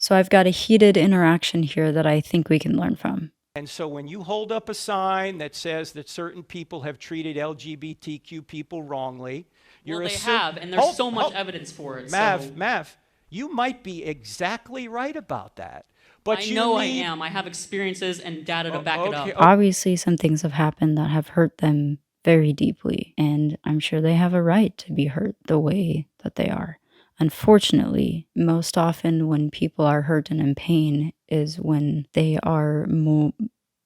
So I've got a heated interaction here that I think we can learn from. And so when you hold up a sign that says that certain people have treated LGBTQ people wrongly, well, they have, and there's so much evidence for it. Mav, you might be exactly right about that. But I know I am. I have experiences and data to back it up. Obviously, some things have happened that have hurt them very deeply, and I'm sure they have a right to be hurt the way that they are. Unfortunately, most often when people are hurt and in pain is when they are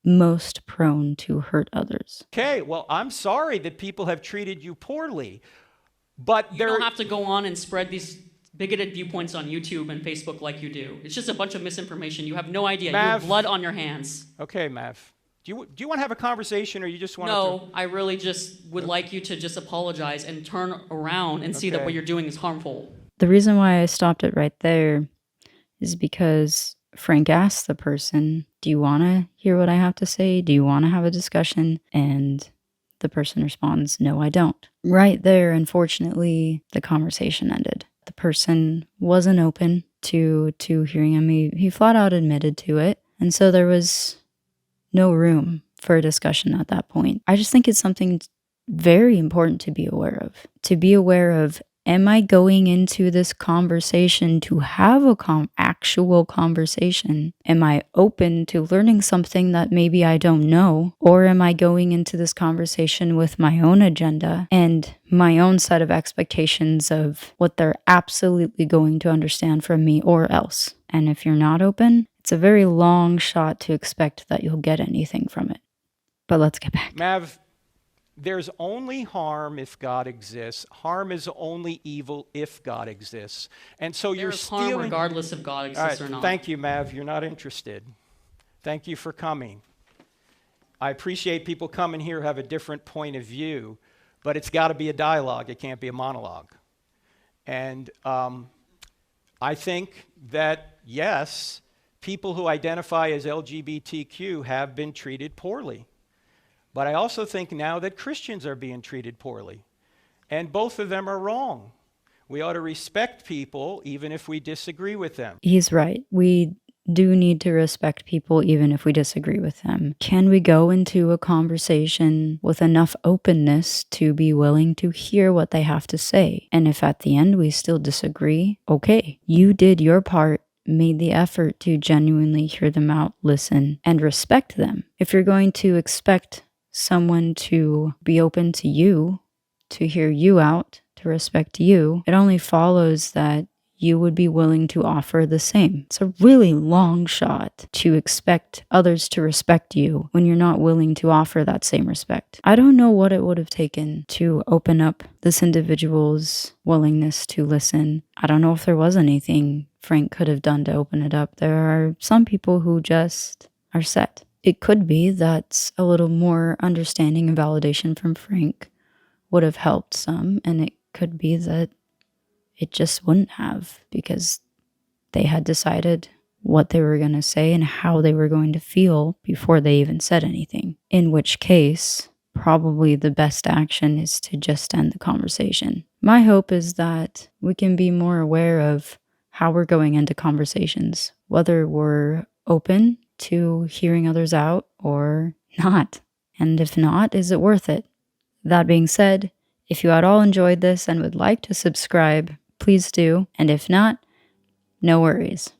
most prone to hurt others. Okay, well, I'm sorry that people have treated you poorly, but you don't have to go on and spread these bigoted viewpoints on YouTube and Facebook like you do. It's just a bunch of misinformation. You have no idea. Mav, you have blood on your hands. Okay, Mav. Do you want to have a conversation, or you just want to... No, I really just would like you to just apologize and turn around and see that what you're doing is harmful. The reason why I stopped it right there is because Frank asked the person, do you want to hear what I have to say? Do you want to have a discussion? And the person responds, no, I don't. Right there, unfortunately, the conversation ended. The person wasn't open to hearing him. He flat out admitted to it. And so there was no room for a discussion at that point. I just think it's something very important to be aware of. To be aware of, am I going into this conversation to have a actual conversation? Am I open to learning something that maybe I don't know? Or am I going into this conversation with my own agenda and my own set of expectations of what they're absolutely going to understand from me or else? And if you're not open, it's a very long shot to expect that you'll get anything from it. But let's get back. Mav, there's only harm if God exists. Harm is only evil if God exists. And so you're stealing... harm regardless if God exists or not. Thank you, Mav. You're not interested. Thank you for coming. I appreciate people coming here who have a different point of view, but it's got to be a dialogue. It can't be a monologue. And I think that, yes, people who identify as LGBTQ have been treated poorly. But I also think now that Christians are being treated poorly. And both of them are wrong. We ought to respect people even if we disagree with them. He's right. We do need to respect people even if we disagree with them. Can we go into a conversation with enough openness to be willing to hear what they have to say? And if at the end we still disagree, okay, you did your part, made the effort to genuinely hear them out, listen, and respect them. If you're going to expect someone to be open to you, to hear you out, to respect you, it only follows that you would be willing to offer the same. It's a really long shot to expect others to respect you when you're not willing to offer that same respect. I don't know what it would have taken to open up this individual's willingness to listen. I don't know if there was anything Frank could have done to open it up. There are some people who just are set. It could be that a little more understanding and validation from Frank would have helped some, and it could be that it just wouldn't have, because they had decided what they were going to say and how they were going to feel before they even said anything. In which case, probably the best action is to just end the conversation. My hope is that we can be more aware of how we're going into conversations, whether we're open to hearing others out or not. And if not, is it worth it? That being said, if you at all enjoyed this and would like to subscribe, please do. And if not, no worries.